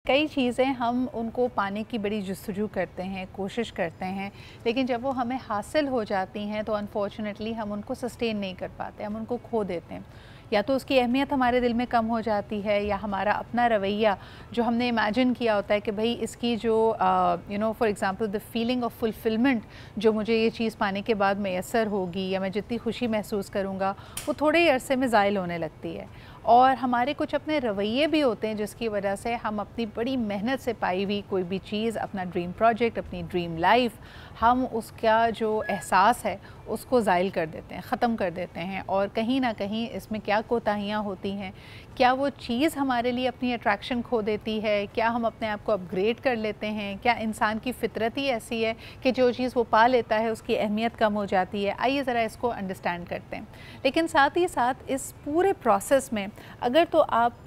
कई चीज़ें हम उनको पाने की बड़ी जुस्तजू करते हैं, कोशिश करते हैं, लेकिन जब वो हमें हासिल हो जाती हैं तो अनफॉर्चुनेटली हम उनको सस्टेन नहीं कर पाते, हम उनको खो देते हैं। या तो उसकी अहमियत हमारे दिल में कम हो जाती है, या हमारा अपना रवैया जो हमने इमेजिन किया होता है कि भाई इसकी जो for example the feeling of fulfilment जो मुझे ये चीज़ पाने के बाद मैसर होगी, या मैं जितनी खुशी महसूस करूँगा, वो थोड़े ही अरसे में ज़ायल होने लगती है। और हमारे कुछ अपने रवैये भी होते हैं जिसकी वजह से हम अपनी बड़ी मेहनत से पाई हुई कोई भी चीज़, अपना ड्रीम प्रोजेक्ट, अपनी ड्रीम लाइफ, हम उसका जो एहसास है उसको ज़ायल कर देते हैं, ख़त्म कर देते हैं। और कहीं ना कहीं इसमें क्या कोताहियाँ होती हैं, क्या वो चीज़ हमारे लिए अपनी अट्रैक्शन खो देती है, क्या हम अपने आप को अपग्रेड कर लेते हैं, क्या इंसान की फ़ितरत ही ऐसी है कि जो चीज़ वो पा लेता है उसकी अहमियत कम हो जाती है। आइए ज़रा इसको अंडरस्टैंड करते हैं। लेकिन साथ ही साथ इस पूरे प्रोसेस में अगर तो आप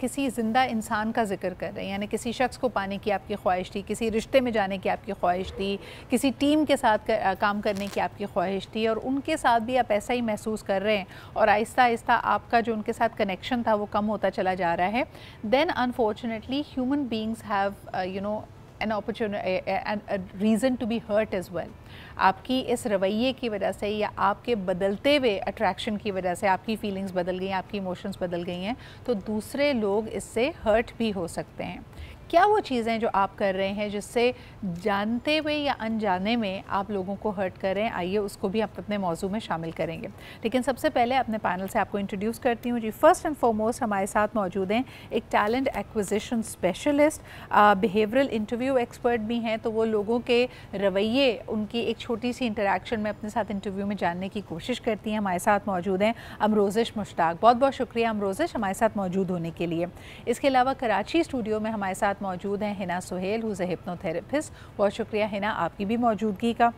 किसी ज़िंदा इंसान का ज़िक्र कर रहे हैं, यानी किसी शख्स को पाने की आपकी ख्वाहिश थी, किसी रिश्ते में जाने की आपकी ख्वाहिश थी, किसी टीम के साथ काम करने की आपकी ख्वाहिश थी, और उनके साथ भी आप ऐसा ही महसूस कर रहे हैं और आहिस्ता आहिस्ता आपका जो उनके साथ कनेक्शन था वो कम होता चला जा रहा है, then unfortunately human beings have an opportunity and a reason to be hurt as well। आपकी इस रवैये की वजह से या आपके बदलते हुए अट्रैक्शन की वजह से आपकी फीलिंग्स बदल गई हैं, आपकी इमोशंस बदल गई हैं, तो दूसरे लोग इससे हर्ट भी हो सकते हैं। क्या वो चीज़ें जो आप कर रहे हैं जिससे जानते हुए या अनजाने में आप लोगों को हर्ट कर रहे हैं, आइए उसको भी आप अपने मौजू में शामिल करेंगे। लेकिन सबसे पहले अपने पैनल से आपको इंट्रोड्यूस करती हूँ जी। फर्स्ट एंड फॉरमोस्ट हमारे साथ मौजूद हैं एक talent acquisition specialist, behavioural interview expert भी हैं, तो वो लोगों के रवैये, उनकी एक छोटी सी इंटरेक्शन में अपने साथ इंटरव्यू में जानने की कोशिश करती हैं। हमारे साथ मौजूद हैं अमरोज़िश मुश्ताक। बहुत बहुत शुक्रिया अमरोज़िश हमारे साथ मौजूद होने के लिए। इसके अलावा कराची स्टूडियो में हमारे साथ मौजूद हैं Hina Suhail, who's a hypnotherapist. बहुत शुक्रिया हिना आपकी भी मौजूदगी का,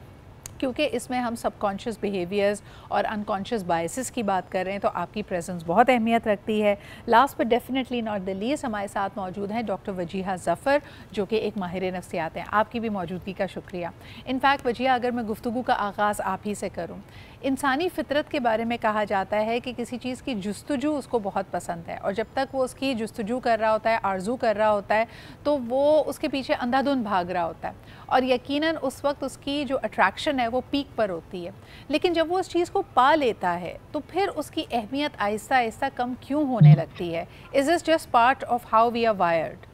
क्योंकि इसमें हम सबकॉन्शियस बिहेवियर्स और अनकॉन्शियस बायसेस की बात कर रहे हैं, तो आपकी प्रेजेंस बहुत अहमियत रखती है। Last but definitely not the least हमारे साथ मौजूद हैं डॉक्टर वजीहा ज़फ़र, जो कि एक माहिर नफ्सियात हैं। आपकी भी मौजूदगी का शुक्रिया। इनफैक्ट वजीहा, अगर मैं गुफ्तगू का आगाज़ आप ही से करूँ, इंसानी फ़ितरत के बारे में कहा जाता है कि किसी चीज़ की जुस्तजू उसको बहुत पसंद है, और जब तक वो उसकी जुस्तजू कर रहा होता है, आरजू कर रहा होता है, तो वो उसके पीछे अंधाधुंध भाग रहा होता है, और यकीनन उस वक्त उसकी जो अट्रैक्शन है वो पीक पर होती है। लेकिन जब वो उस चीज़ को पा लेता है तो फिर उसकी अहमियत आहिस्ता आहिस्ता कम क्यों होने लगती है? Is it just part of how we are wired?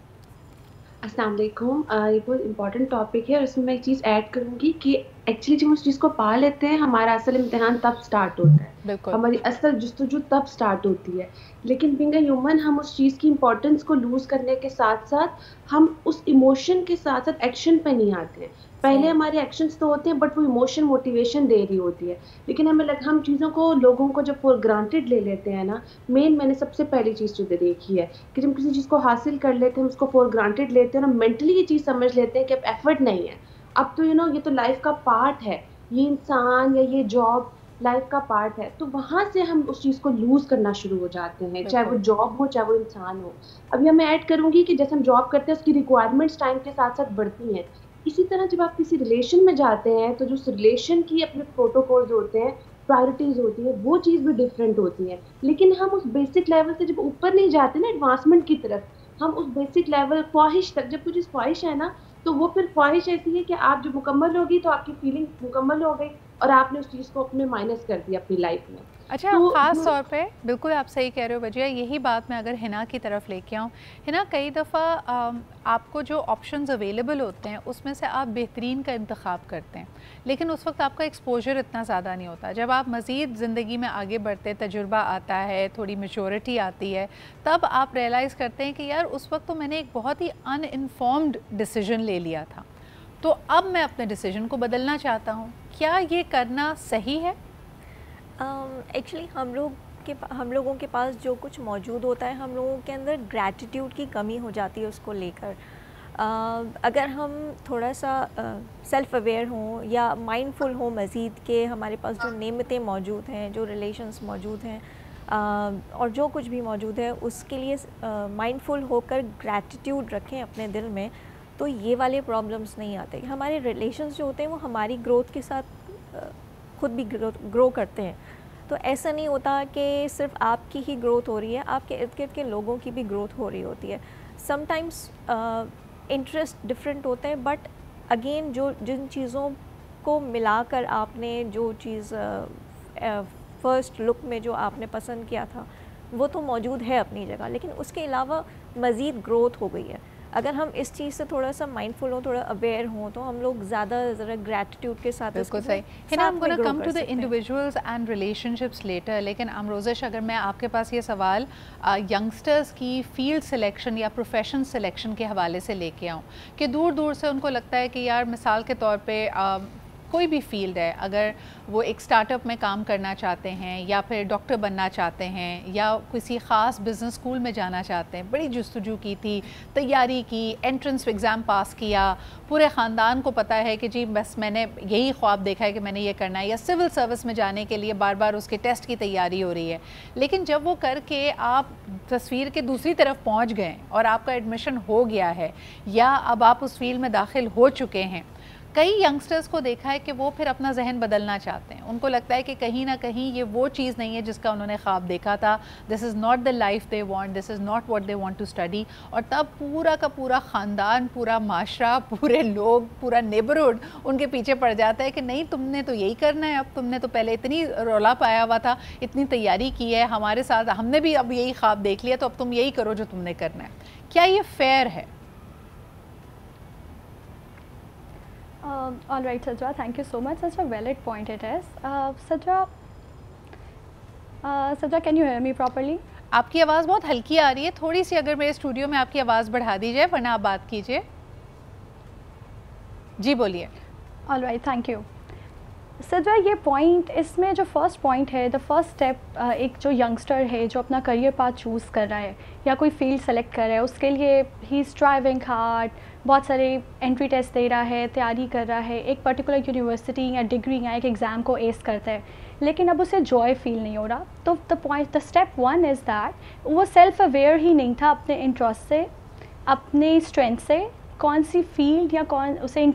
अस्सलाम वालेकुम। ये बहुत इंपॉर्टेंट टॉपिक है और इसमें मैं एक चीज़ ऐड करूँगी कि एक्चुअली जब हम उस चीज़ को पा लेते हैं, हमारा असल इम्तिहान तब स्टार्ट होता है। बिल्कुल। हमारी असल जुस्तजू तब स्टार्ट होती है। लेकिन बीइंग अ ह्यूमन, हम उस चीज़ की इम्पोर्टेंस को लूज़ करने के साथ-साथ हम उस इमोशन के साथ-साथ एक्शन पे नहीं आते हैं। पहले सही। हमारे एक्शंस तो होते हैं, बट वो इमोशन मोटिवेशन दे रही होती है। लेकिन हम चीज़ों को, लोगों को जब फॉर ग्रांटेड ले लेते हैं ना, मैंने सबसे पहली चीज़ जो देखी है कि जब किसी चीज़ को हासिल कर लेते हैं, हम उसको फॉर ग्रांटेड लेते हैं और मेंटली ये चीज़ समझ लेते हैं कि अब एफर्ट नहीं है। अब तो ये तो लाइफ का पार्ट है। ये इंसान या ये जॉब लाइफ का पार्ट है। तो वहाँ से हम उस चीज़ को लूज़ करना शुरू हो जाते हैं, चाहे वो बिल्कुल। जॉब हो, चाहे वो इंसान हो। अब यहाँ मैं ऐड करूँगी कि जैसे हम जॉब करते हैं, उसकी रिक्वायरमेंट्स टाइम के साथ-साथ बढ़ती हैं। इसी तरह जब आप किसी रिलेशन में जाते हैं, तो जो उस रिलेशन की अपने प्रोटोकॉल्स होते हैं, प्रायोरिटीज़ होती हैं, वो चीज़ भी डिफरेंट होती है। लेकिन हम उस बेसिक लेवल से जब ऊपर नहीं जाते ना एडवांसमेंट की तरफ, हम उस बेसिक लेवल ख्वाहिश तक, जब कुछ ख्वाहिश है ना, तो वो फिर ख्वाहिश ऐसी है कि आप जब मुकम्मल होगी तो आपकी फीलिंग मुकम्मल हो गई और आपने उस चीज़ को अपने माइनस कर दिया अपनी लाइफ में। अच्छा, तो ख़ास जो तौर पे बिल्कुल आप सही कह रहे हो वजिया। यही बात मैं अगर हिना की तरफ लेके आऊँ, हिना, कई दफ़ा आपको जो ऑप्शंस अवेलेबल होते हैं उसमें से आप बेहतरीन का इंतखाब करते हैं, लेकिन उस वक्त आपका एक्सपोजर इतना ज़्यादा नहीं होता। जब आप मज़ीद ज़िंदगी में आगे बढ़ते, तजुर्बा आता है, थोड़ी मैच्योरिटी आती है, तब आप रियलाइज़ करते हैं कि यार उस वक्त तो मैंने एक बहुत ही अनइन्फॉर्म्ड डिसीजन ले लिया था, तो अब मैं अपने डिसीजन को बदलना चाहता हूँ। क्या ये करना सही है? एक्चुअली हम लोगों के पास जो कुछ मौजूद होता है, हम लोगों के अंदर ग्रैटिट्यूड की कमी हो जाती है उसको लेकर। अगर हम थोड़ा सा सेल्फ़ अवेयर हों या माइंडफुल हों मज़ीद के हमारे पास जो नेमतें मौजूद हैं, जो रिलेशंस मौजूद हैं, और जो कुछ भी मौजूद है उसके लिए माइंडफुल होकर ग्रैटिट्यूड रखें अपने दिल में, तो ये वाले प्रॉब्लम्स नहीं आते। हमारे रिलेशंस जो होते हैं वो हमारी ग्रोथ के साथ खुद भी ग्रो करते हैं। तो ऐसा नहीं होता कि सिर्फ आपकी ही ग्रोथ हो रही है, आपके इर्द गिर्द के लोगों की भी ग्रोथ हो रही होती है। समटाइम्स इंटरेस्ट डिफरेंट होते हैं, बट अगेन जो जिन चीज़ों को मिलाकर आपने जो चीज़ फर्स्ट लुक में जो आपने पसंद किया था वो तो मौजूद है अपनी जगह, लेकिन उसके अलावा मज़ीद ग्रोथ हो गई है। अगर हम इस चीज़ से थोड़ा सा माइंडफुल हो, थोड़ा अवेयर हों, तो हम लोग ज़्यादा ग्रैटिट्यूड के साथ बिल्कुल सही। Hina, I'm going to come to the individuals and relationships later, लेकिन अमरोज़िश अगर मैं आपके पास ये सवाल यंगस्टर्स की फील्ड सिलेक्शन या प्रोफेशन सिलेक्शन के हवाले से लेके आऊँ कि दूर दूर से उनको लगता है कि यार मिसाल के तौर पे कोई भी फील्ड है, अगर वो एक स्टार्टअप में काम करना चाहते हैं या फिर डॉक्टर बनना चाहते हैं या किसी ख़ास बिज़नेस स्कूल में जाना चाहते हैं, बड़ी जुस्तजू की थी, तैयारी की, एंट्रेंस एग्ज़ाम पास किया, पूरे ख़ानदान को पता है कि जी बस मैंने यही ख्वाब देखा है कि मैंने ये करना है, या सिविल सर्विस में जाने के लिए बार बार उसके टेस्ट की तैयारी हो रही है। लेकिन जब वो करके आप तस्वीर के दूसरी तरफ पहुँच गए और आपका एडमिशन हो गया है या अब आप उस फील्ड में दाखिल हो चुके हैं, कई यंगस्टर्स को देखा है कि वो फिर अपना जहन बदलना चाहते हैं। उनको लगता है कि कहीं ना कहीं ये वो चीज़ नहीं है जिसका उन्होंने ख्वाब देखा था, this is not the life they want, this is not what they want to study. और तब पूरा का पूरा ख़ानदान, पूरा माशरा, पूरे लोग, पूरा नेबरहुड उनके पीछे पड़ जाता है कि नहीं, तुमने तो यही करना है, अब तुमने तो पहले इतनी रौला पाया हुआ था, इतनी तैयारी की है, हमारे साथ हमने भी अब यही ख्वाब देख लिया, तो अब तुम यही करो जो तुमने करना है। क्या ये फेयर है? All right, Sajwa, thank you so much. Such a valid point it is. Sajwa, can you hear me properly? आपकी आवाज़ बहुत हल्की आ रही है, थोड़ी सी अगर मेरे स्टूडियो में आपकी आवाज़ बढ़ा दी जाए, वरना आप बात कीजिए। जी बोलिए। All right, thank you. सजवा, ये पॉइंट, इसमें जो फर्स्ट पॉइंट है, द फर्स्ट स्टेप, एक जो यंगस्टर है जो अपना करियर पाथ चूज़ कर रहा है या कोई फील्ड सेलेक्ट कर रहा है, उसके लिए ही इज़ स्ट्राइविंग हार्ड, बहुत सारे एंट्री टेस्ट दे रहा है, तैयारी कर रहा है, एक पर्टिकुलर यूनिवर्सिटी या डिग्री या एक एग्ज़ाम को एस करता है, लेकिन अब उसे जॉय फील नहीं हो रहा। तो the step one is that वो सेल्फ अवेयर ही नहीं था अपने इंटरेस्ट से, अपने स्ट्रेंथ से, कौन सी फील्ड या कौन उसे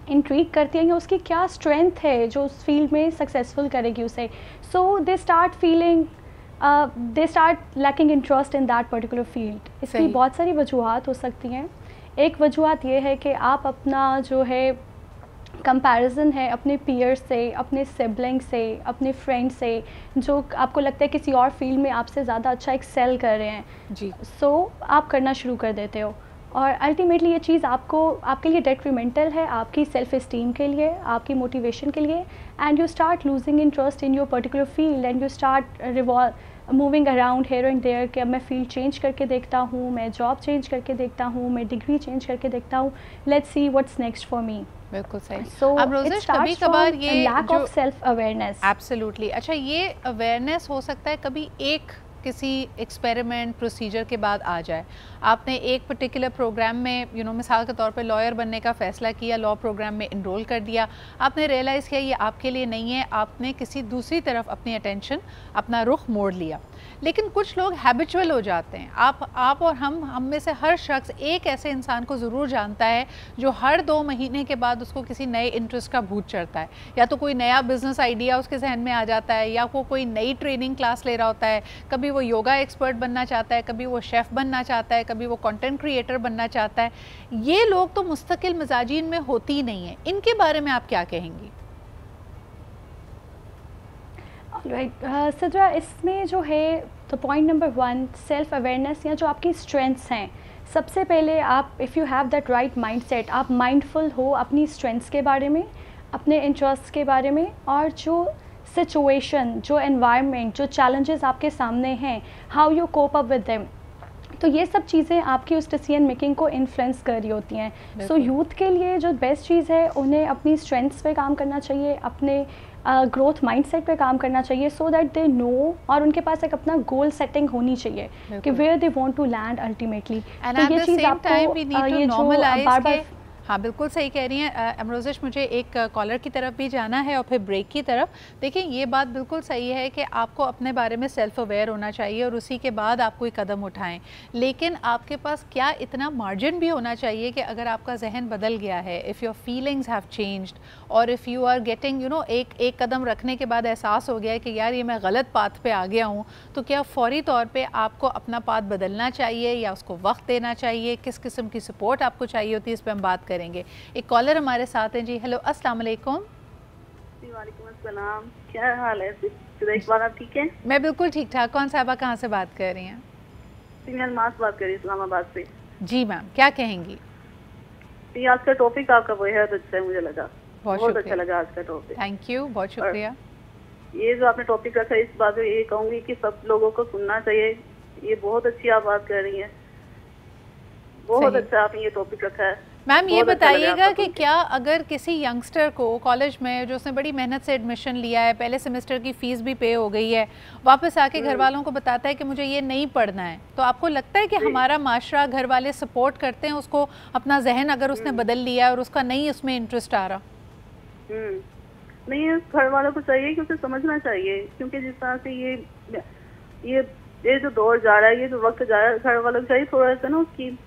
इंट्रीग करती है या उसकी क्या स्ट्रेंथ है जो उस फील्ड में सक्सेसफुल करेगी उसे। So they start feeling, they start lacking interest in that particular field. इसकी बहुत सारी वजूहत हो सकती हैं। एक वजूहत ये है कि आप अपना जो है कंपैरिजन है अपने पीयर से, अपने सिबलिंग से, अपने फ्रेंड से, जो आपको लगता है किसी और फील्ड में आपसे ज़्यादा अच्छा एक्सेल कर रहे हैं जी, सो आप करना शुरू कर देते हो और अल्टीमेटली ये चीज़ आपके लिए डेट्रीमेंटल है, आपकी सेल्फ इस्टीम के लिए, आपकी मोटिवेशन के लिए, and you start losing interest in your particular field and you start moving around here and there कि अब मैं फील्ड चेंज करके देखता हूँ, मैं जॉब चेंज करके देखता हूँ, मैं डिग्री चेंज करके देखता हूँ, let's see what's next for me. बिल्कुल सही। सो अमरोज़िश, कभी कभार ये lack of self awareness, absolutely. अच्छा, ये अवेयरनेस हो सकता है कभी एक किसी एक्सपेरिमेंट प्रोसीजर के बाद आ जाए। आपने एक पर्टिकुलर प्रोग्राम में मिसाल के तौर पे लॉयर बनने का फ़ैसला किया, लॉ प्रोग्राम में इनरोल कर दिया, आपने रियलाइज़ किया ये आपके लिए नहीं है, आपने किसी दूसरी तरफ अपनी अटेंशन, अपना रुख मोड़ लिया। लेकिन कुछ लोग हैबिचुअल हो जाते हैं। आप और हम में से हर शख्स एक ऐसे इंसान को ज़रूर जानता है जो हर 2 महीने के बाद उसको किसी नए इंटरेस्ट का भूत चढ़ता है, या तो कोई नया बिजनेस आइडिया उसके जहन में आ जाता है, या वो कोई नई ट्रेनिंग क्लास ले रहा होता है, कभी वो योगा एक्सपर्ट बनना चाहता है, कभी वो शेफ़ बनना चाहता है, कभी वो कंटेंट क्रिएटर बनना चाहता है। ये लोग तो मुस्तकिल मिजाजीन में होती ही नहीं है, इनके बारे में आप क्या कहेंगी? राइट सजवा, इसमें जो है तो पॉइंट नंबर 1 सेल्फ अवेयरनेस या जो आपकी स्ट्रेंथ्स हैं। सबसे पहले आप if you have that right mindset, आप माइंडफुल हो अपनी स्ट्रेंथ्स के बारे में, अपने इंटरेस्ट के बारे में, और जो सिचुएशन, जो एनवायरनमेंट, जो चैलेंजेस आपके सामने हैं, how you cope up with them, तो ये सब चीज़ें आपकी उस डिसीजन मेकिंग को इन्फ्लुएंस कर रही होती हैं। सो यूथ के लिए जो बेस्ट चीज़ है, उन्हें अपनी स्ट्रेंथ्स पे काम करना चाहिए, अपने ग्रोथ माइंडसेट पे काम करना चाहिए, सो दैट दे नो, और उनके पास एक अपना गोल सेटिंग होनी चाहिए कि where they want to land ultimately. तो ये चीज़ आपको ये जो बार-बार हाँ बिल्कुल सही कह रही हैं अमरोज़िश। मुझे एक कॉलर की तरफ भी जाना है और फिर ब्रेक की तरफ। देखिए ये बात बिल्कुल सही है कि आपको अपने बारे में सेल्फ अवेयर होना चाहिए और उसी के बाद आप कोई कदम उठाएं, लेकिन आपके पास क्या इतना मार्जिन भी होना चाहिए कि अगर आपका जहन बदल गया है, if your feelings have changed और इफ़ यू आर गेटिंग एक कदम रखने के बाद एहसास हो गया है कि यार ये मैं गलत पाथ पे आ गया हूँ, तो क्या फ़ौरी तौर पे आपको अपना पाथ बदलना चाहिए या उसको वक्त देना चाहिए? किस किस्म की सपोर्ट आपको चाहिए होती है, इस पर हम बात करेंगे। एक कॉलर हमारे साथ हैं जी। हेलो, अस्सलाम वालेकुम। वालेकुम अस्सलाम, क्या हाल है इकबाल, आप ठीक हैं? मैं बिल्कुल ठीक ठाक। कौन साहबा कहाँ से बात कर रही हैं? सिंगल मास बात कर रही हूँ इस्लामाबाद से। जी मैम, क्या कहेंगी? ये आज का टॉपिक आपका बहुत अच्छा है, मुझे लगा बहुत अच्छा लगा आज का टॉपिक। थैंक यू, बहुत शुक्रिया। ये जो आपने टॉपिक रखा है, इस बात में ये कहूँगी कि सब लोगों को सुनना चाहिए। ये बहुत अच्छी आप बात कर रही हैं, बहुत अच्छा आपने ये टॉपिक रखा है। मैम ये बताइएगा कि क्या अगर किसी यंगस्टर को कॉलेज में, जो उसने बड़ी मेहनत से एडमिशन लिया है, पहले सेमेस्टर की फ़ीस भी पे हो गई है, वापस आके घर वालों को बताता है कि मुझे ये नहीं पढ़ना है, तो आपको लगता है कि हमारा माशरा, घर वाले सपोर्ट करते हैं उसको अपना जहन अगर उसने बदल लिया है और उसका नहीं उसमें इंटरेस्ट आ रहा? नहीं, घर वालों को चाहिए कि उसे समझना चाहिए, क्योंकि जिस तरह से ये जो दौर जा रहा है, ये जो वक्त जा रहा है, घर वालों को चाहिए थोड़ा सा ना उसकी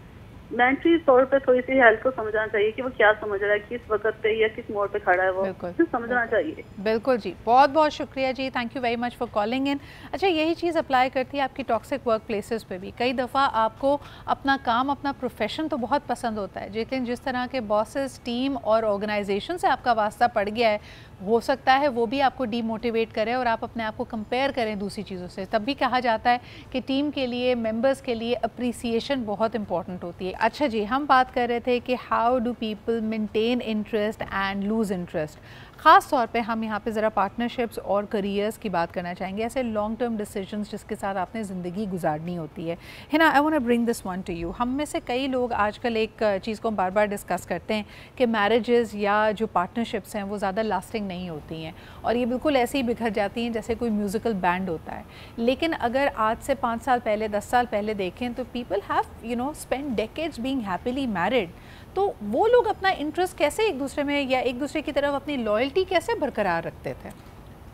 मेंटली तौर पे थोड़ी सी हेल्थ को समझना चाहिए कि वो क्या समझ रहा है, किस वक्त पे या किस मोड़ पे खड़ा है, वो समझना चाहिए। बिल्कुल जी, बहुत बहुत शुक्रिया जी, thank you very much for calling in. अच्छा, यही चीज़ अप्लाई करती है आपकी टॉक्सिक वर्क प्लेसेस पे भी। कई दफ़ा आपको अपना काम, अपना प्रोफेशन तो बहुत पसंद होता है, लेकिन जिस तरह के बॉसेस, टीम और ऑर्गेनाइजेशन से आपका वास्ता पड़ गया है, हो सकता है वो भी आपको डीमोटिवेट करे और आप अपने आप को कंपेयर करें दूसरी चीज़ों से। तब भी कहा जाता है कि टीम के लिए, मेंबर्स के लिए अप्रिसिएशन बहुत इंपॉर्टेंट होती है। अच्छा जी, हम बात कर रहे थे कि how do people maintain interest and lose interest. ख़ास तौर पे हम यहाँ पे ज़रा पार्टनरशिप्स और करियर्स की बात करना चाहेंगे, ऐसे लॉन्ग टर्म डिसीजंस जिसके साथ आपने ज़िंदगी गुजारनी होती है। Hina, I want to bring this one to you. हम में से कई लोग आजकल एक चीज़ को बार बार डिस्कस करते हैं कि मैरिजेज़ या जो पार्टनरशिप्स हैं वो ज़्यादा लास्टिंग नहीं होती हैं और ये बिल्कुल ऐसे ही बिखर जाती हैं जैसे कोई म्यूज़िकल बैंड होता है। लेकिन अगर आज से 5 साल पहले, 10 साल पहले देखें तो people have spend decades being happily married. तो वो लोग अपना इंटरेस्ट कैसे एक दूसरे में या एक दूसरे की तरफ अपनी लॉयल्टी कैसे बरकरार रखते थे?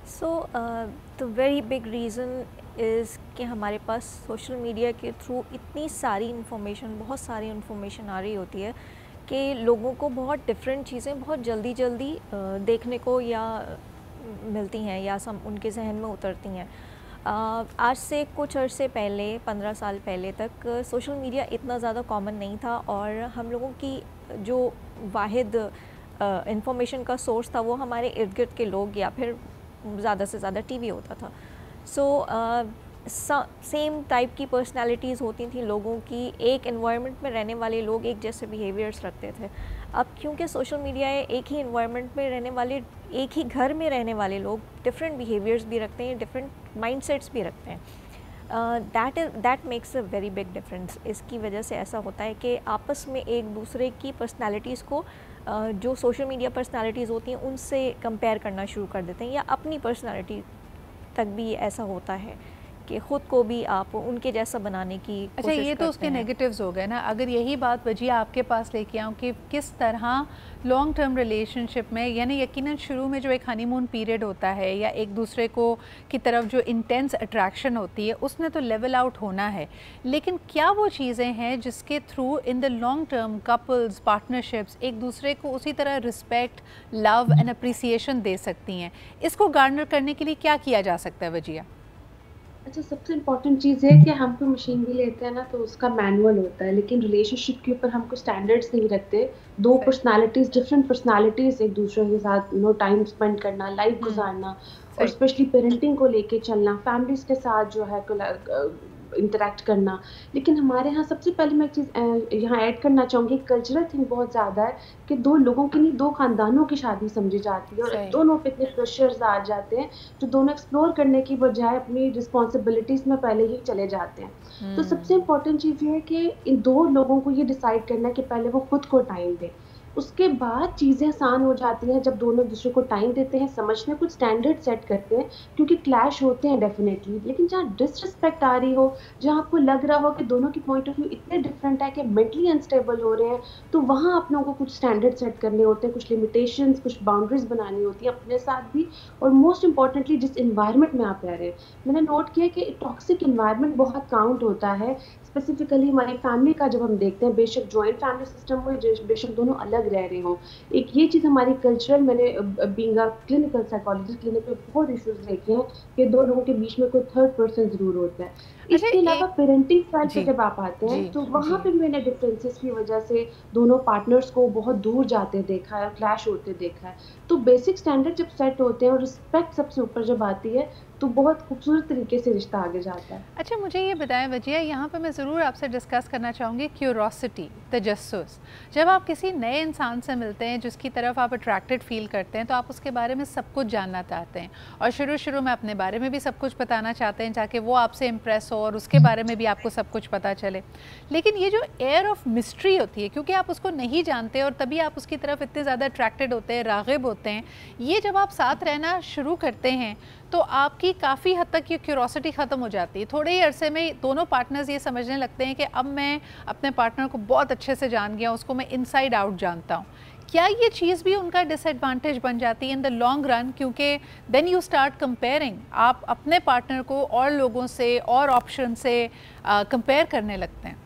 So the very big reason is कि हमारे पास सोशल मीडिया के थ्रू इतनी सारी इन्फॉर्मेशन, बहुत सारी इन्फॉर्मेशन आ रही होती है कि लोगों को बहुत डिफरेंट चीज़ें बहुत जल्दी जल्दी देखने को या मिलती हैं या उनके जहन में उतरती हैं। आज से कुछ अरसे पहले, 15 साल पहले तक सोशल मीडिया इतना ज़्यादा कॉमन नहीं था और हम लोगों की जो वाहिद इंफॉर्मेशन का सोर्स था वो हमारे इर्द गिर्द के लोग या फिर ज़्यादा से ज़्यादा टीवी होता था। सेम टाइप की पर्सनालिटीज़ होती थी लोगों की, एक एनवायरनमेंट में रहने वाले लोग एक जैसे बिहेवियर्स रखते थे। अब क्योंकि सोशल मीडिया है, एक ही एनवायरनमेंट में रहने वाले, एक ही घर में रहने वाले लोग डिफरेंट बिहेवियर्स भी रखते हैं, डिफरेंट माइंडसेट्स भी रखते हैं। That makes a very big difference. इसकी वजह से ऐसा होता है कि आपस में एक दूसरे की पर्सनालिटीज़ को जो सोशल मीडिया पर्सनालिटीज़ होती हैं उनसे कंपेयर करना शुरू कर देते हैं, या अपनी पर्सनालिटी तक भी ऐसा होता है कि ख़ुद को भी आप उनके जैसा बनाने की कोशिश करते हैं। अच्छा, ये तो उसके नेगेटिव्स हो गए ना। अगर यही बात वजह आपके पास लेके आऊँ कि किस तरह लॉन्ग टर्म रिलेशनशिप में, यानी यकीनन शुरू में जो एक हनीमून पीरियड होता है या एक दूसरे को की तरफ जो इंटेंस अट्रैक्शन होती है, उसने तो लेवल आउट होना है, लेकिन क्या वो चीज़ें हैं जिसके through in the long term couples, partnerships एक दूसरे को उसी तरह रिस्पेक्ट, लव एंड अप्रिसिएशन दे सकती हैं? इसको गार्नर करने के लिए क्या किया जा सकता है वजिया? अच्छा, सबसे इम्पोर्टेंट चीज़ है कि हम कोई मशीन भी लेते हैं ना तो उसका मैनुअल होता है, लेकिन रिलेशनशिप के ऊपर हम कोई स्टैंडर्ड्स नहीं रखते। दो पर्सनालिटीज़, डिफरेंट पर्सनालिटीज़ एक दूसरे के साथ टाइम स्पेंड करना, लाइफ गुजारना और स्पेशली पेरेंटिंग को लेके चलना, फैमिलीज़ के साथ जो है इंटरेक्ट करना। लेकिन हमारे यहाँ सबसे पहले मैं एक चीज़ यहाँ ऐड करना चाहूँगी, कल्चरल थिंग बहुत ज़्यादा है कि दो लोगों की नहीं, दो खानदानों की शादी समझी जाती है और दोनों पे इतने प्रेशर्स आ जाते हैं जो दोनों एक्सप्लोर करने की बजाय अपनी रिस्पॉन्सिबिलिटीज़ में पहले ही चले जाते हैं। तो सबसे इम्पोर्टेंट चीज़ ये है कि इन दो लोगों को ये डिसाइड करना है कि पहले वो खुद को टाइम दें, उसके बाद चीज़ें आसान हो जाती हैं जब दोनों एक दूसरे को टाइम देते हैं, समझते हैं, कुछ स्टैंडर्ड सेट करते हैं, क्योंकि क्लैश होते हैं डेफिनेटली। लेकिन जहाँ डिसरिस्पेक्ट आ रही हो, जहाँ आपको लग रहा हो कि दोनों की पॉइंट ऑफ व्यू इतने डिफरेंट है कि मेंटली अनस्टेबल हो रहे हैं, तो वहाँ आप लोगों को कुछ स्टैंडर्ड सेट करने होते हैं, कुछ लिमिटेशंस, कुछ बाउंड्रीज बनानी होती है अपने साथ भी, और मोस्ट इंपॉर्टेंटली जिस इन्वायरमेंट में आप रह रहे हैं। मैंने नोट किया कि टॉक्सिक इन्वायरमेंट बहुत काउंट होता है, स्पेसिफिकली हमारी फैमिली का जब हम देखते हैं, बेशक जॉइंट फैमिली सिस्टम हो, बेशक दोनों अलग रह रहे हों। एक ये चीज़ हमारी कल्चरल, मैंने being a clinical psychologist clinic पे बहुत इश्यूज देखे हैं कि दो लोगों के बीच में कोई थर्ड पर्सन ज़रूर होता है। इसके अलावा पेरेंटिंग स्टाइल पे जब आप आते हैं तो वहाँ पे भी मैंने डिफरेंसेस की वजह से दोनों पार्टनर्स को बहुत दूर जाते देखा है, क्लैश होते देखा है। तो बेसिक स्टैंडर्ड जब सेट होते हैं और रिस्पेक्ट सबसे ऊपर जब आती है, तो बहुत खूबसूरत तरीके से रिश्ता आगे जाता है। अच्छा, मुझे ये बताएं वजिया, यहाँ पे मैं ज़रूर आपसे डिस्कस करना चाहूँगी क्यूरोसिटी, तजस्सुस। जब आप किसी नए इंसान से मिलते हैं जिसकी तरफ आप अट्रैक्टेड फील करते हैं, तो आप उसके बारे में सब कुछ जानना चाहते हैं और शुरू में अपने बारे में भी सब कुछ बताना चाहते हैं ताकि वो आपसे इम्प्रेस हो और उसके बारे में भी आपको सब कुछ पता चले। लेकिन ये जो एयर ऑफ मिस्ट्री होती है, क्योंकि आप उसको नहीं जानते और तभी आप उसकी तरफ इतने ज़्यादा अट्रैक्टेड होते हैं, राग़िब होते हैं, ये जब आप साथ रहना शुरू करते हैं तो आपकी काफ़ी हद तक ये क्यूरोसिटी ख़त्म हो जाती है। थोड़े ही अरसे में दोनों पार्टनर्स ये समझने लगते हैं कि अब मैं अपने पार्टनर को बहुत अच्छे से जान गया, उसको मैं इनसाइड आउट जानता हूँ। क्या ये चीज़ भी उनका डिसएडवांटेज बन जाती है इन द लॉन्ग रन? क्योंकि देन यू स्टार्ट कंपेयरिंग, आप अपने पार्टनर को और लोगों से और ऑप्शन से कंपेयर करने लगते हैं।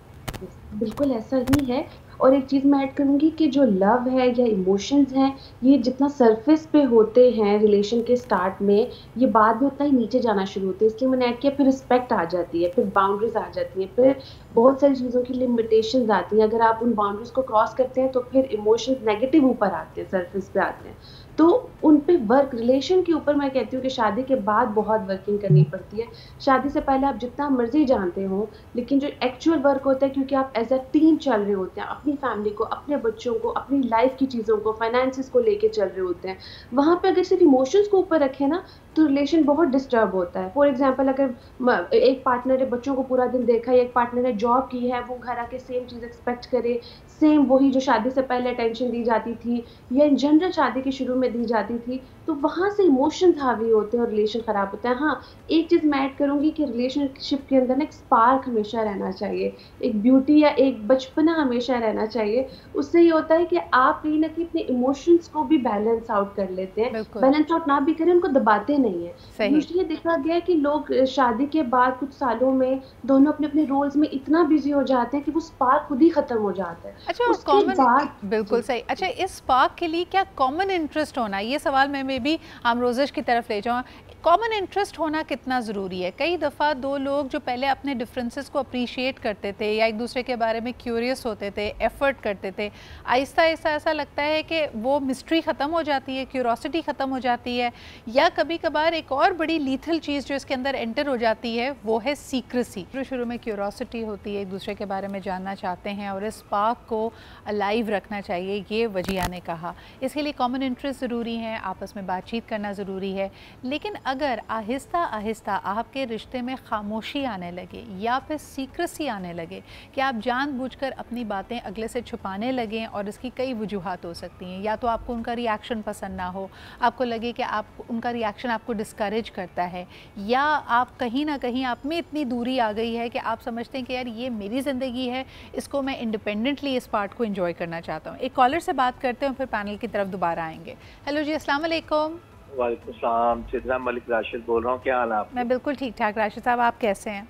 बिल्कुल ऐसा ही है। और एक चीज़ मैं ऐड करूँगी कि जो लव है या इमोशंस हैं, ये जितना सरफेस पे होते हैं रिलेशन के स्टार्ट में, ये बाद में उतना ही नीचे जाना शुरू होते हैं। इसलिए मैंने ऐड किया, फिर रिस्पेक्ट आ जाती है, फिर बाउंड्रीज आ जाती हैं, फिर बहुत सारी चीज़ों की लिमिटेशंस आती हैं। अगर आप उन बाउंड्रीज को क्रॉस करते हैं तो फिर इमोशंस नेगेटिव ऊपर आते हैं, सरफेस पे आते हैं। तो उन पे वर्क, रिलेशन के ऊपर मैं कहती हूँ कि शादी के बाद बहुत वर्किंग करनी पड़ती है। शादी से पहले आप जितना मर्जी जानते हो, लेकिन जो एक्चुअल वर्क होता है, क्योंकि आप एज अ टीम चल रहे होते हैं, अपनी फैमिली को, अपने बच्चों को, अपनी लाइफ की चीज़ों को, फाइनेंसेस को लेके चल रहे होते हैं, वहाँ पे अगर सिर्फ इमोशंस को ऊपर रखें ना, तो रिलेशन बहुत डिस्टर्ब होता है। फॉर एग्जाम्पल, अगर एक पार्टनर ने बच्चों को पूरा दिन देखा है, एक पार्टनर ने जॉब की है, वो घर आके सेम चीज़ एक्सपेक्ट करे, सेम वही जो शादी से पहले अटेंशन दी जाती थी या इन जनरल शादी के शुरू में दी जाती थी, तो वहाँ से इमोशंस हावी होते हैं और रिलेशन ख़राब होता है। हाँ, एक चीज़ मैं ऐड करूँगी कि रिलेशनशिप के अंदर ना एक स्पार्क हमेशा रहना चाहिए, एक ब्यूटी या एक बचपना हमेशा रहना चाहिए। उससे ये होता है कि आप कहीं न कहीं अपने इमोशंस को भी बैलेंस आउट कर लेते हैं। बैलेंस आउट ना भी करें, उनको दबाते नहीं है। यूजुअली देखा गया है कि लोग शादी के बाद कुछ सालों में दोनों अपने रोल्स में इतना बिजी हो जाते हैं कि वो स्पार्क खुद ही खत्म हो जाता है। अच्छा, कॉमन, बिल्कुल सही। अच्छा, इस स्पार्क के लिए क्या कॉमन इंटरेस्ट होना, ये सवाल मैं भी आमरोज़श की तरफ ले जाऊँ, कॉमन इंटरेस्ट होना कितना ज़रूरी है? कई दफ़ा दो लोग जो पहले अपने डिफरेंसेस को अप्रिशिएट करते थे या एक दूसरे के बारे में क्यूरियस होते थे, एफर्ट करते थे, आहिस्ता आहिस्ता ऐसा लगता है कि वो मिस्ट्री ख़त्म हो जाती है, क्यूरोसिटी ख़त्म हो जाती है। या कभी कभार एक और बड़ी लीथल चीज़ जो इसके अंदर एंटर हो जाती है वो है सीक्रेसी। शुरू में क्यूरोसिटी होती है, एक दूसरे के बारे में जानना चाहते हैं और इस स्पार्क को अलाइव रखना चाहिए, ये वजिया ने कहा। इसके लिए कॉमन इंटरेस्ट ज़रूरी हैं, आपस में बातचीत करना ज़रूरी है। लेकिन अगर आहिस्ता आहिस्ता आपके रिश्ते में खामोशी आने लगे या फिर सीक्रेसी आने लगे कि आप जानबूझकर अपनी बातें अगले से छुपाने लगें, और इसकी कई वजूहात हो सकती हैं। या तो आपको उनका रिएक्शन पसंद ना हो, आपको लगे कि आप उनका रिएक्शन आपको डिस्करेज करता है, या आप कहीं ना कहीं आप में इतनी दूरी आ गई है कि आप समझते हैं कि यार ये मेरी ज़िंदगी है, इसको मैं इंडिपेंडेंटली इस पार्ट को एंजॉय करना चाहता हूँ। एक कॉलर से बात करते हैं, फिर पैनल की तरफ दोबारा आएंगे। हेलो जी, अस्सलाम वालेकुम। वालेकुम सलाम, सिद्रा मलिक राशिद बोल रहा हूँ। क्या हाल है आपके? मैं बिल्कुल ठीक ठाक। राशिद साहब, आप कैसे हैं?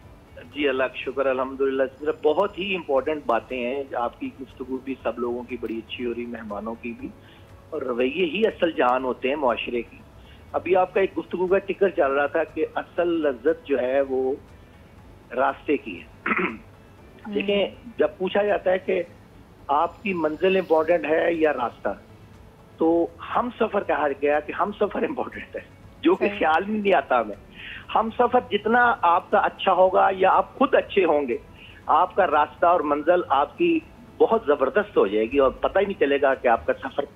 जी अल्लाह का शुक्र, अल्हम्दुलिल्लाह। सिद्रा, बहुत ही इम्पोर्टेंट बातें हैं आपकी, गुफ्तगू भी सब लोगों की बड़ी अच्छी हो रही, मेहमानों की भी, और रवैये ही असल जान होते हैं माशरे की। अभी आपका एक गुफ्तगू का टिकर चल रहा था कि असल लज्जत जो है वो रास्ते की है। देखें, जब पूछा जाता है कि आपकी मंजिल इम्पोर्टेंट है या रास्ता, तो हम सफ़र कहा गया कि हम सफ़र इम्पोर्टेंट है, जो कि ख्याल में नहीं आता हमें। हम सफ़र जितना आपका अच्छा होगा या आप खुद अच्छे होंगे, आपका रास्ता और मंजिल आपकी बहुत ज़बरदस्त हो जाएगी और पता ही नहीं चलेगा कि आपका सफ़र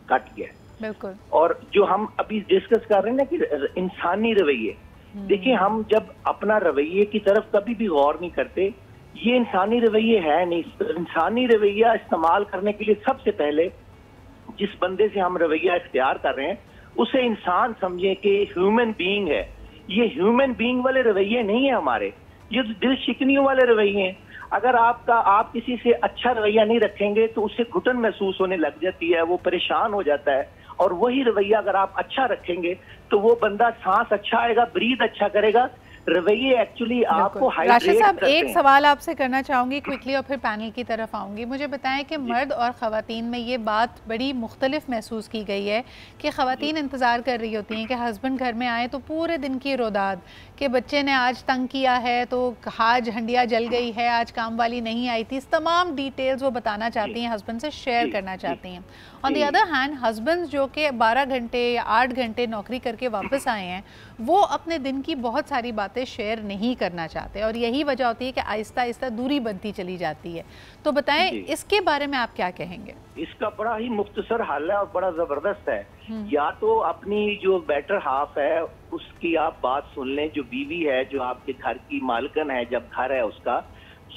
कट गया है। बिल्कुल। और जो हम अभी डिस्कस कर रहे हैं ना कि इंसानी रवैये, देखिए, हम जब अपना रवैये की तरफ कभी भी गौर नहीं करते, ये इंसानी रवैये है नहीं। इंसानी रवैया इस्तेमाल करने के लिए सबसे पहले जिस बंदे से हम रवैया इख्तियार कर रहे हैं उसे इंसान समझे कि ह्यूमन बीइंग है। ये ह्यूमन बीइंग वाले रवैये नहीं है हमारे, ये तो दिल शिकनियों वाले रवैये हैं। अगर आप किसी से अच्छा रवैया नहीं रखेंगे तो उसे घुटन महसूस होने लग जाती है, वो परेशान हो जाता है। और वही रवैया अगर आप अच्छा रखेंगे तो वो बंदा सांस अच्छा आएगा, ब्रीद अच्छा करेगा। रवैये एक्चुअली आपको राशिद साहब, एक सवाल आपसे करना चाहूँगी क्विकली और फिर पैनल की तरफ आऊँगी। मुझे बताएं कि मर्द और ख़वातीन में ये बात बड़ी मुख्तलिफ महसूस की गई है कि ख़वातीन इंतज़ार कर रही होती हैं कि हस्बैंड घर में आए तो पूरे दिन की रोदाद कि बच्चे ने आज तंग किया है, तो आज हंडिया जल गई है, आज काम वाली नहीं आई थी, तमाम डिटेल्स वो बताना चाहती हैं, हस्बैंड से शेयर करना चाहती हैं। On the other hand husband जो कि 12 घंटे या 8 घंटे नौकरी करके वापस आए हैं, वो अपने दिन की बहुत सारी बातें शेयर नहीं करना चाहते और यही वजह होती है कि आहिस्ता आहिस्ता दूरी बनती चली जाती है। तो बताएं इसके बारे में आप क्या कहेंगे? इसका बड़ा ही मुख्तसर हल है और बड़ा ज़बरदस्त है। या तो अपनी जो बेटर हाफ है उसकी आप बात सुन लें, जो बीवी है, जो आपके घर की मालकन है, जब घर है उसका,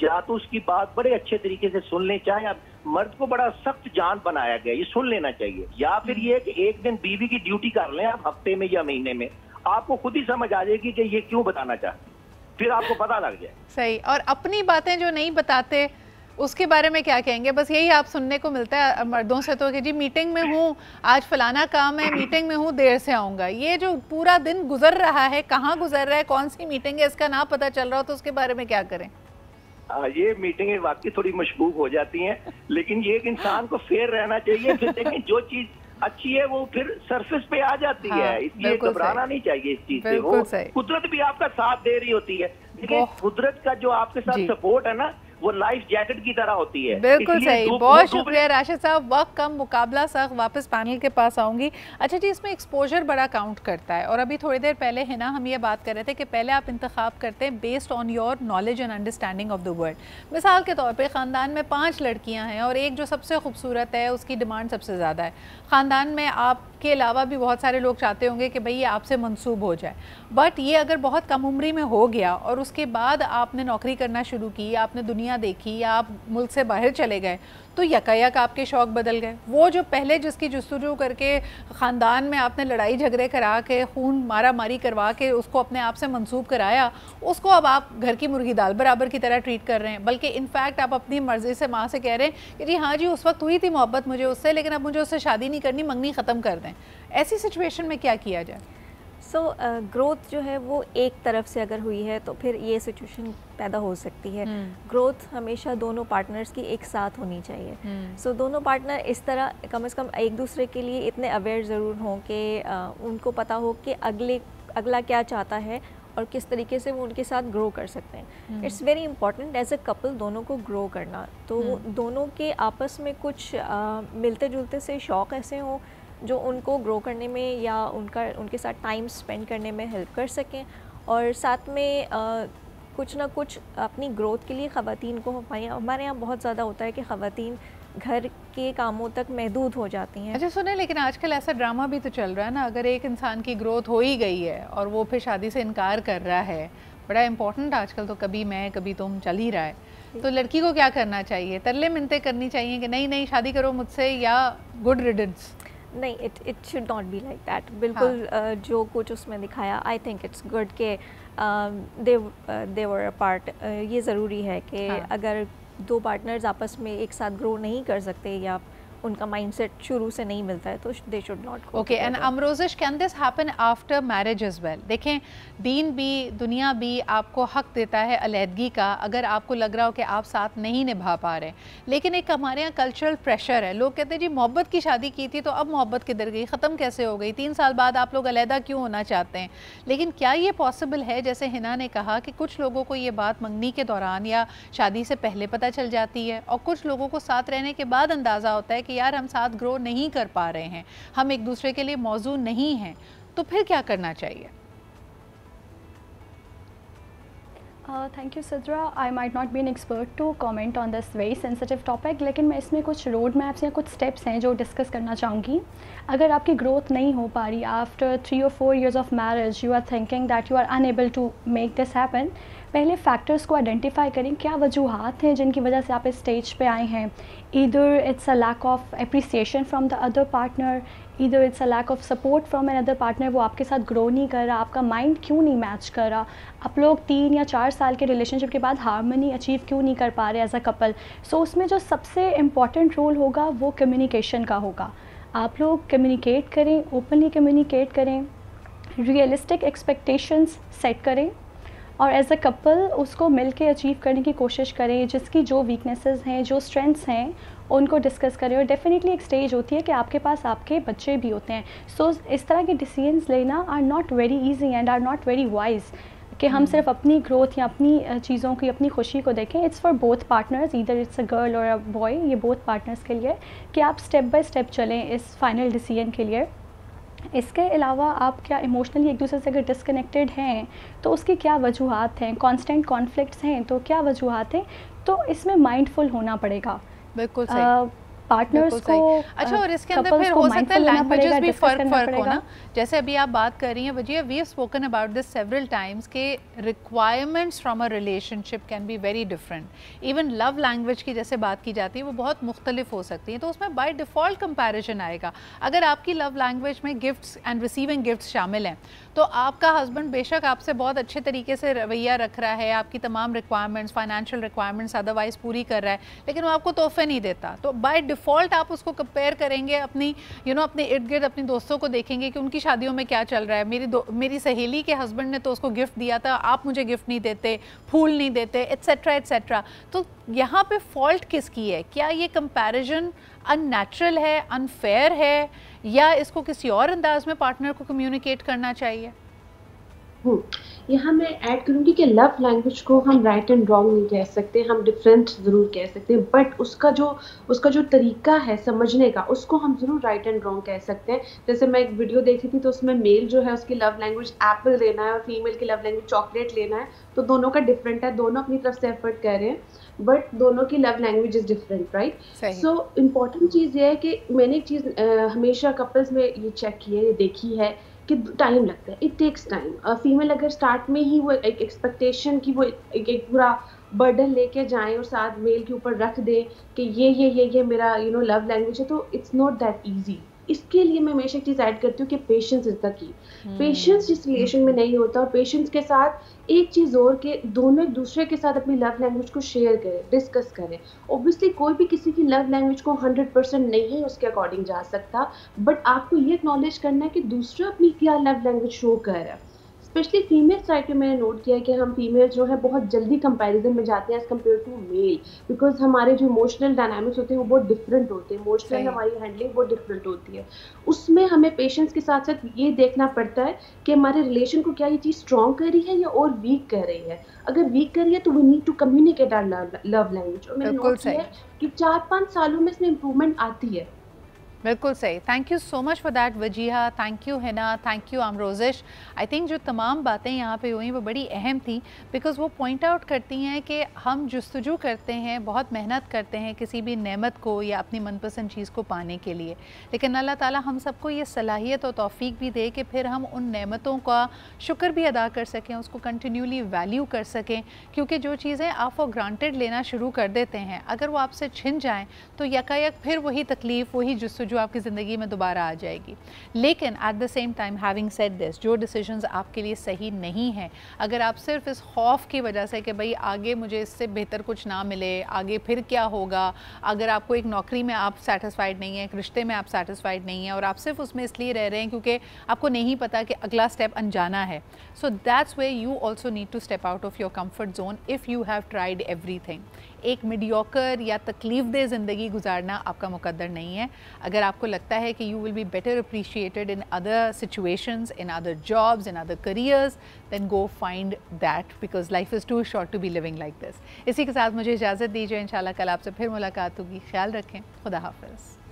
या तो उसकी बात बड़े अच्छे तरीके से सुन लें। चाहे आप मर्द को बड़ा सख्त जान बनाया गया, ये सुन लेना चाहिए। या फिर ये कि एक दिन बीवी की ड्यूटी कर लें आप हफ्ते में या महीने में, आपको खुद ही समझ आ जाएगी कि ये क्यों बताना चाहते, फिर आपको पता लग जाए। सही। और अपनी बातें जो नहीं बताते उसके बारे में क्या कहेंगे? बस यही आप सुनने को मिलता है मर्दों से तो कि जी मीटिंग में हूँ, आज फलाना काम है, मीटिंग में हूँ, देर से आऊँगा। ये जो पूरा दिन गुजर रहा है, कहाँ गुजर रहा है, कौन सी मीटिंग है, इसका ना पता चल रहा हो तो उसके बारे में क्या करें? ये मीटिंगें वाकई थोड़ी मशबूक हो जाती हैं, लेकिन ये एक इंसान को फेयर रहना चाहिए। फिर देखें जो चीज अच्छी है वो फिर सरफेस पे आ जाती है, इसलिए घबराना नहीं चाहिए इस चीज से। वो कुदरत भी आपका साथ दे रही होती है। देखिए कुदरत का जो आपके साथ सपोर्ट है ना, वो लाइफ जैकेट की तरह होती है। बिल्कुल सही, बहुत शुक्रिया राशिद साहब। वक्त कम, मुकाबला सख्त। वापस पैनल के पास आऊँगी। अच्छा जी, इसमें एक्सपोजर बड़ा काउंट करता है और अभी थोड़ी देर पहले है ना हम ये बात कर रहे थे कि पहले आप इंतखाब करते हैं based on your knowledge and understanding of the world. मिसाल के तौर पर ख़ानदान में 5 लड़कियाँ हैं और एक जो सबसे खूबसूरत है उसकी डिमांड सबसे ज़्यादा है। ख़ानदान में आपके अलावा भी बहुत सारे लोग चाहते होंगे कि भाई ये आपसे मंसूब हो जाए, बट ये अगर बहुत कम उम्री में हो गया और उसके बाद आपने नौकरी करना शुरू की, आपने दुनिया देखी या आप मुल्क से बाहर चले गए, तो यकायक आपके शौक़ बदल गए। वो जो पहले जिसकी जुस्तजू करके ख़ानदान में आपने लड़ाई झगड़े करा के, खून मारा मारी करवा के उसको अपने आप से मंसूब कराया, उसको अब आप घर की मुर्गी दाल बराबर की तरह ट्रीट कर रहे हैं। बल्कि इनफैक्ट आप अपनी मर्ज़ी से माँ से कह रहे हैं कि जी हाँ जी उस वक्त हुई थी मोहब्बत मुझे उससे, लेकिन अब मुझे उससे शादी नहीं करनी, मंगनी ख़त्म कर दें। ऐसी सिचुएशन में क्या किया जाए? ग्रोथ जो है वो एक तरफ से अगर हुई है तो फिर ये सिचुएशन पैदा हो सकती है। ग्रोथ हमेशा दोनों पार्टनर्स की एक साथ होनी चाहिए। दोनों पार्टनर इस तरह कम से कम एक दूसरे के लिए इतने अवेयर ज़रूर हों कि उनको पता हो कि अगला क्या चाहता है और किस तरीके से वो उनके साथ ग्रो कर सकते हैं। It's very important as a couple दोनों को ग्रो करना। तो दोनों के आपस में कुछ मिलते जुलते से शौक़ ऐसे हों जो उनको ग्रो करने में या उनके साथ टाइम स्पेंड करने में हेल्प कर सकें, और साथ में कुछ ना कुछ अपनी ग्रोथ के लिए ख़वातीन को हमारे यहाँ बहुत ज़्यादा होता है कि ख़वातीन घर के कामों तक महदूद हो जाती हैं। अच्छा सुने, लेकिन आजकल ऐसा ड्रामा भी तो चल रहा है ना, अगर एक इंसान की ग्रोथ हो ही गई है और वो फिर शादी से इनकार कर रहा है, बड़ा इम्पोर्टेंट आजकल तो कभी मैं कभी तुम चल ही रहा है, तो लड़की को क्या करना चाहिए? तरले मिन्नतें करनी चाहिए कि नहीं नहीं शादी करो मुझसे, या गुड रिडेंस? नहीं, it should not be like that. बिल्कुल जो कुछ उसमें दिखाया, आई थिंक इट्स गुड के दे वर अपार्ट। ये ज़रूरी है कि अगर दो पार्टनर्स आपस में एक साथ ग्रो नहीं कर सकते या उनका माइंडसेट शुरू से नहीं मिलता है तो they should not go. Okay, and Amrozish, can this happen after marriage as well? देखें, दीन भी दुनिया भी आपको हक देता है अलहदगी का अगर आपको लग रहा हो कि आप साथ नहीं निभा पा रहे, लेकिन एक हमारे यहाँ कल्चरल प्रेशर है। लोग कहते हैं जी मोहब्बत की शादी की थी तो अब मोहब्बत किधर गई, ख़त्म कैसे हो गई, 3 साल बाद आप लोग अलहदा क्यों होना चाहते हैं? लेकिन क्या ये पॉसिबल है, जैसे हिना ने कहा कि कुछ लोगों को ये बात मंगनी के दौरान या शादी से पहले पता चल जाती है और कुछ लोगों को साथ रहने के बाद अंदाज़ा होता है कि यार हम साथ ग्रो नहीं कर पा रहे हैं, हम एक दूसरे के लिए मौजूद नहीं हैं, तो फिर क्या करना चाहिए? Thank you Sidra. I might not be an expert to comment on this very sensitive topic, लेकिन मैं इसमें कुछ रोड मैप्स या कुछ स्टेप्स हैं जो डिस्कस करना चाहूँगी। अगर आपकी ग्रोथ नहीं हो पा रही after 3 or 4 years of marriage, you are thinking that you are unable to make this happen, पहले फैक्टर्स को आइडेंटिफाई करें, क्या वजूहात हैं जिनकी वजह से आप इस स्टेज पे आए हैं। Either it's a lack of appreciation from the other partner, either it's a lack of support from an other partner, वो आपके साथ ग्रो नहीं कर रहा, आपका माइंड क्यों नहीं मैच कर रहा, आप लोग 3 या 4 साल के रिलेशनशिप के बाद हार्मनी अचीव क्यों नहीं कर पा रहे एज अ कपल। सो उसमें जो सबसे इम्पॉर्टेंट रोल होगा वो कम्युनिकेशन का होगा। आप लोग कम्युनिकेट करें, ओपनली कम्युनिकेट करें, रियलिस्टिक एक्सपेक्टेशंस सेट करें और एज अ कपल उसको मिल के अचीव करने की कोशिश करें। जिसकी जो वीकनेसेस हैं, जो स्ट्रेंथ्स हैं, उनको डिस्कस करें। और डेफिनेटली एक स्टेज होती है कि आपके पास आपके बच्चे भी होते हैं। सो इस तरह के डिसीजंस लेना are not very easy and are not very wise कि हम सिर्फ अपनी ग्रोथ या अपनी चीज़ों की, अपनी खुशी को देखें। It's for both partners, either it's a girl और अ बॉय, ये बोथ पार्टनर्स के लिए कि आप स्टेप बाय स्टेप चलें इस फाइनल डिसीजन के लिए। इसके अलावा आप क्या इमोशनली एक दूसरे से अगर डिसकनेक्टेड हैं तो उसकी क्या वजूहात हैं, कांस्टेंट कॉन्फ्लिक्ट्स हैं तो क्या वजूहात हैं, तो इसमें माइंडफुल होना पड़ेगा। बिल्कुल सही। पार्टनर्स को। अच्छा, और इसके अंदर फिर हो सकता है लैंग्वेजेस भी फर्क हो ना। जैसे अभी आप बात कर रही हैं Wajiha, we have spoken about this several times के requirements from a relationship can be very different. Even love language की जैसे बात की जाती है वो बहुत मुख्तलिफ हो सकती है, तो उसमें बाय डिफ़ॉल्ट कंपैरिजन आएगा। अगर आपकी लव लैंग्वेज में गिफ्ट्स एंड रिसीविंग गिफ्ट्स शामिल हैं तो आपका हस्बैंड बेशक आपसे बहुत अच्छे तरीके से रवैया रख रहा है, आपकी तमाम रिक्वायरमेंट्स, फाइनेंशियल रिक्वायरमेंट्स अदरवाइज पूरी कर रहा है, लेकिन वो आपको तोहफे नहीं देता, तो बाय डिफ़ॉल्ट आप उसको कंपेयर करेंगे अपनी अपने इर्द गिर्द अपनी दोस्तों को देखेंगे कि उनकी शादियों में क्या चल रहा है। मेरी सहेली के हस्बैंड ने तो उसको गिफ्ट दिया था, आप मुझे गिफ्ट नहीं देते, फूल नहीं देते, एट्सेट्रा एट्सेट्रा। तो यहाँ पे फॉल्ट किसकी है? क्या ये कंपैरिजन अननेचुरल है, अनफेयर है, या इसको किसी और अंदाज में पार्टनर को कम्युनिकेट करना चाहिए? यहाँ मैं ऐड करूँगी कि लव लैंग्वेज को हम राइट एंड रॉन्ग नहीं कह सकते, हम डिफरेंट ज़रूर कह सकते हैं, बट उसका जो तरीका है समझने का, उसको हम ज़रूर राइट एंड रॉन्ग कह सकते हैं। जैसे मैं एक वीडियो देख रही थी तो उसमें मेल जो है उसकी लव लैंग्वेज एप्पल लेना है और फीमेल की लव लैंग्वेज चॉकलेट लेना है, तो दोनों का डिफरेंट है, दोनों अपनी तरफ से एफर्ट कर रहे हैं, बट दोनों की love language is different, right? So important चीज़ ये है कि मैंने एक चीज़ हमेशा कपल्स में ये चेक की है, ये देखी है कि टाइम लगता है, इट टेक्स टाइम। फीमेल अगर स्टार्ट में ही वो एक एक्सपेक्टेशन की वो एक पूरा बर्डन लेके जाएं और साथ मेल के ऊपर रख दें कि ये मेरा लव लैंग्वेज है, तो इट्स नॉट दैट इजी। इसके लिए मैं हमेशा एक चीज़ ऐड करती हूँ कि patience is the key. Patience जिस रिलेशन में नहीं होता, और पेशेंस के साथ एक चीज़ और कि दोनों एक दूसरे के साथ अपनी लव लैंग्वेज को शेयर करें, डिस्कस करें। ऑब्वियसली कोई भी किसी की लव लैंग्वेज को 100% नहीं उसके अकॉर्डिंग जा सकता, बट आपको ये एक्नॉलेज करना है कि दूसरा अपनी क्या लव लैंग्वेज शो कर रहा है। स्पेशली फीमेल साइड पे मैंने नोट किया है कि हम फीमेल जो है बहुत जल्दी कंपैरिजन में जाते हैं as compare to male, because हमारे जो इमोशनल डायनामिक्स होते हैं वो बहुत डिफरेंट होते हैं, इमोशनल हमारी हैंडलिंग बहुत डिफरेंट होती है। उसमें हमें पेशेंस के साथ साथ ये देखना पड़ता है कि हमारे रिलेशन को क्या ये चीज़ स्ट्रॉन्ग कर रही है या और वीक कर रही है। अगर वीक कर रही है तो we need to communicate our love language. और मैंने नोट किया है कि 4-5 सालों में इसमें इम्प्रूवमेंट आती है। बिल्कुल सही। Thank you so much for that Wajiha, thank you Hina, thank you Amrozish. I think जो तमाम बातें यहाँ पे हुई वो बड़ी अहम थी, बिकॉज़ वो पॉइंट आउट करती हैं कि हम जुस्तजू करते हैं, बहुत मेहनत करते हैं किसी भी नेमत को या अपनी मनपसंद चीज़ को पाने के लिए, लेकिन अल्लाह ताला हम सबको ये सलाहियत और तौफीक भी दे कि फिर हम उन नेमतों का शुक्र भी अदा कर सकें, उसको कंटिन्यूली वैल्यू कर सकें, क्योंकि जो चीज़ें आप फॉर ग्रांटेड लेना शुरू कर देते हैं, अगर वो आपसे छिन जाएँ तो यकायक फिर वही तकलीफ़, वही जुस्तजू आपकी ज़िंदगी में दोबारा आ जाएगी। लेकिन at the same time having said this, जो डिसीजंस आपके लिए सही नहीं हैं, अगर आप सिर्फ इस खौफ की वजह से कि भाई आगे मुझे इससे बेहतर कुछ ना मिले, आगे फिर क्या होगा, अगर आपको एक नौकरी में आप सेटिस्फाइड नहीं हैं, एक रिश्ते में आप सेटिस्फाइड नहीं हैं और आप सिर्फ उसमें इसलिए रह रहे हैं क्योंकि आपको नहीं पता कि अगला स्टेप अनजाना है, so that's way you also need to step out of your comfort zone if you have tried everything. एक मीडियोकर या तकलीफ दे ज़िंदगी गुजारना आपका मुकद्दर नहीं है। अगर आपको लगता है कि you will be better appreciated in other situations, in other jobs, in other careers, then go find that, because life is too short to be living like this. इसी के साथ मुझे इजाज़त दीजिए, इंशाल्लाह कल आपसे फिर मुलाकात होगी। ख्याल रखें, खुदा हाफ़िज़।